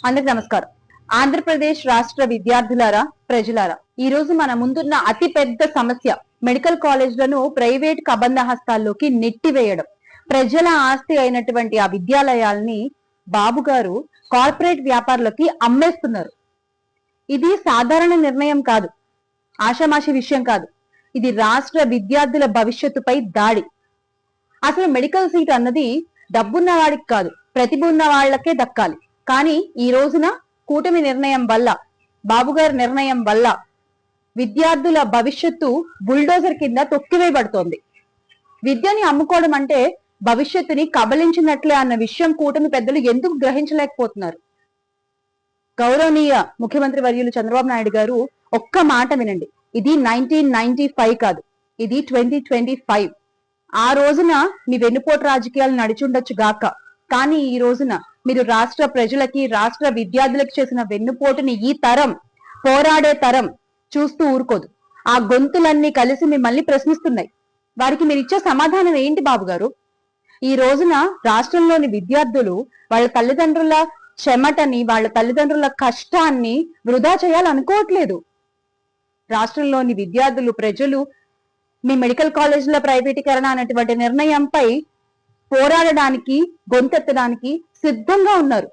అందరికి నమస్కారం. ఆంధ్రప్రదేశ్ రాష్ట్ర విద్యార్థులారా, ప్రజలారా, ఈ రోజు మన ముందున్న అతి పెద్ద సమస్య మెడికల్ కాలేజ్లను ప్రైవేట్ కబంధ హస్తాల్లోకి నెట్టివేయడం. ప్రజల ఆస్తి అయినటువంటి ఆ విద్యాలయాల్ని బాబు గారు కార్పొరేట్ వ్యాపారులకి అమ్మేస్తున్నారు. ఇది సాధారణ నిర్ణయం కాదు, ఆషామాషి విషయం కాదు. ఇది రాష్ట్ర విద్యార్థుల భవిష్యత్తుపై దాడి. అసలు మెడికల్ సీట్ అన్నది డబ్బున్న వాడికి కాదు, ప్రతిభ ఉన్న వాళ్లకే దక్కాలి. కానీ ఈ రోజున కూటమి నిర్ణయం వల్ల, బాబుగారి నిర్ణయం వల్ల విద్యార్థుల భవిష్యత్తు బుల్డోజర్ కింద తొక్కివేయబడుతోంది. విద్యని అమ్ముకోవడం అంటే భవిష్యత్తుని కబలించినట్లే అన్న విషయం కూటమి పెద్దలు ఎందుకు గ్రహించలేకపోతున్నారు? గౌరవనీయ ముఖ్యమంత్రి వర్యులు చంద్రబాబు నాయుడు గారు ఒక్క మాట వినండి. ఇది 1995 కాదు, ఇది 2025. ఆ రోజున మీ వెన్నుపోటు రాజకీయాలు నడిచుండొచ్చు గాక, కానీ ఈ రోజున మీరు రాష్ట్ర ప్రజలకి, రాష్ట్ర విద్యార్థులకు చేసిన వెన్నుపోటుని ఈ తరం, పోరాడే తరం చూస్తూ ఊరుకోదు. ఆ గొంతులన్నీ కలిసి మిమ్మల్ని ప్రశ్నిస్తున్నాయి. వారికి మీరు ఇచ్చే సమాధానం ఏంటి బాబు గారు? ఈ రోజున రాష్ట్రంలోని విద్యార్థులు వాళ్ళ తల్లిదండ్రుల చెమటని, వాళ్ళ తల్లిదండ్రుల కష్టాన్ని వృధా చేయాలనుకోవట్లేదు. రాష్ట్రంలోని విద్యార్థులు, ప్రజలు మీ మెడికల్ కాలేజీల ప్రైవేటీకరణ అనేటువంటి నిర్ణయంపై పోరాడడానికి, గొంతెత్తడానికి సిద్ధంగా ఉన్నారు.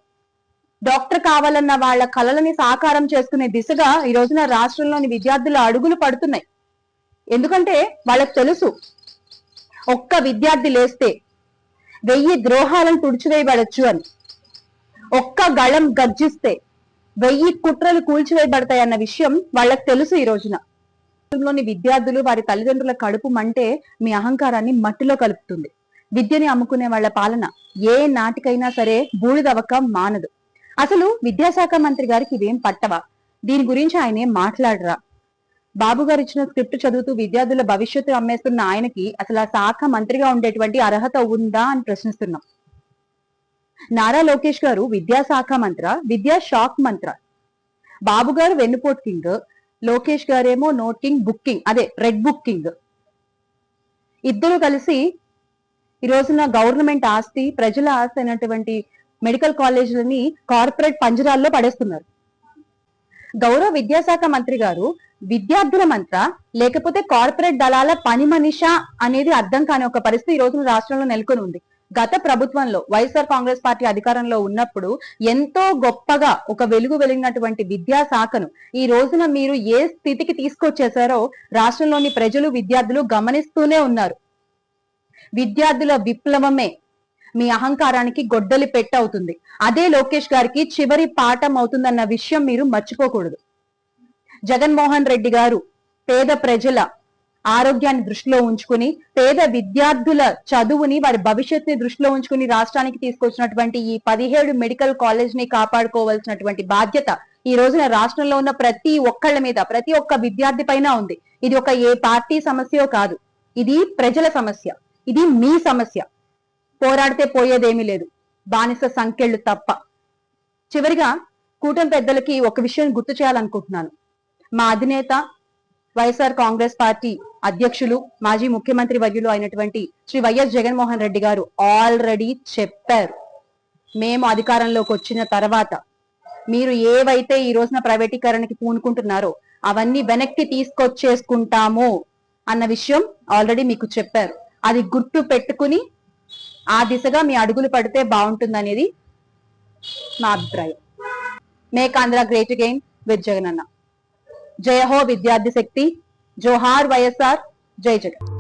డాక్టర్ కావాలన్న వాళ్ళ కలలని సాకారం చేసుకునే దిశగా ఈ రోజున రాష్ట్రంలోని విద్యార్థుల అడుగులు పడుతున్నాయి. ఎందుకంటే వాళ్ళకు తెలుసు, ఒక్క విద్యార్థి లేస్తే 1000 ద్రోహాలను తుడిచివేయబడచ్చు అని. ఒక్క గళం గర్జిస్తే 1000 కుట్రలు కూల్చివేయబడతాయి అన్న విషయం వాళ్ళకు తెలుసు. ఈ రోజున లోని విద్యార్థులు, వారి తల్లిదండ్రుల కడుపు మంటే మీ అహంకారాన్ని మట్టిలో కలుపుతుంది. విద్యని అమ్ముకునే వాళ్ళ పాలన ఏ నాటికైనా సరే బూడిదవ్వక మానదు. అసలు విద్యాశాఖ మంత్రి గారికి ఇవేం పట్టవా? దీని గురించి ఆయన ఏం మాట్లాడరా? బాబు గారు ఇచ్చిన స్క్రిప్ట్ చదువుతూ విద్యార్థుల భవిష్యత్తు అమ్మేస్తున్న ఆయనకి అసలు ఆ శాఖ మంత్రిగా ఉండేటువంటి అర్హత ఉందా అని ప్రశ్నిస్తున్నాం. నారా లోకేష్ గారు విద్యాశాఖ మంత్ర, విద్యా షాక్ మంత్ర. బాబు గారు వెన్నుపోటు కింగ్, లోకేష్ గారేమో నోటింగ్ బుక్కింగ్, అదే రెడ్ బుక్కింగ్. ఇద్దరు కలిసి ఈ రోజున గవర్నమెంట్ ఆస్తి, ప్రజల ఆస్తి అయినటువంటి మెడికల్ కాలేజీలని కార్పొరేట్ పంజరాల్లో పడేస్తున్నారు. గౌరవ విద్యాశాఖ మంత్రి గారు విద్యార్థుల మంత్ర, లేకపోతే కార్పొరేట్ దళాల పని మనిషా అనేది అర్థం కాని ఒక పరిస్థితి ఈ రోజున రాష్ట్రంలో నెలకొని ఉంది. గత ప్రభుత్వంలో వైఎస్ఆర్ కాంగ్రెస్ పార్టీ అధికారంలో ఉన్నప్పుడు ఎంతో గొప్పగా ఒక వెలుగు వెలిగినటువంటి విద్యాశాఖను ఈ రోజున మీరు ఏ స్థితికి తీసుకొచ్చేశారో రాష్ట్రంలోని ప్రజలు, విద్యార్థులు గమనిస్తూనే ఉన్నారు. విద్యార్థుల విప్లవమే మీ అహంకారానికి గొడ్డలి పెట్టవుతుంది. అదే లోకేష్ గారికి చివరి పాఠం అవుతుందన్న విషయం మీరు మర్చిపోకూడదు. జగన్మోహన్ రెడ్డి గారు పేద ప్రజల ఆరోగ్యాన్ని దృష్టిలో ఉంచుకుని, పేద విద్యార్థుల చదువుని, వారి భవిష్యత్తుని దృష్టిలో ఉంచుకుని రాష్ట్రానికి తీసుకొచ్చినటువంటి ఈ 17 మెడికల్ కాలేజ్ ని కాపాడుకోవాల్సినటువంటి బాధ్యత ఈ రోజున రాష్ట్రంలో ఉన్న ప్రతి ఒక్కళ్ళ మీద, ప్రతి ఒక్క విద్యార్థి పైన ఉంది. ఇది ఒక ఏ పార్టీ సమస్యో కాదు, ఇది ప్రజల సమస్య, ఇది మీ సమస్య. పోరాడితే పోయేదేమీ లేదు, బానిస సంఖ్యలు తప్ప. చివరిగా కూటమి పెద్దలకి ఒక విషయం గుర్తు చేయాలనుకుంటున్నాను. మా అధినేత వైఎస్ఆర్ కాంగ్రెస్ పార్టీ అధ్యక్షులు, మాజీ ముఖ్యమంత్రి వర్యులు అయినటువంటి శ్రీ వైఎస్ జగన్మోహన్ రెడ్డి గారు ఆల్రెడీ చెప్పారు, మేము అధికారంలోకి వచ్చిన తర్వాత మీరు ఏవైతే ఈ రోజున ప్రైవేటీకరణకి పూనుకుంటున్నారో అవన్నీ వెనక్కి తీసుకొచ్చేసుకుంటాము అన్న విషయం ఆల్రెడీ మీకు చెప్పారు. అది గుర్తు పెట్టుకుని ఆ దిశగా మీ అడుగులు పడితే బాగుంటుందనేది నా అభిప్రాయం. Make Andhra great again with Jagan అన్న. జయ హో విద్యార్థి శక్తి, జోహార్ వైఎస్ఆర్, జై జగన్.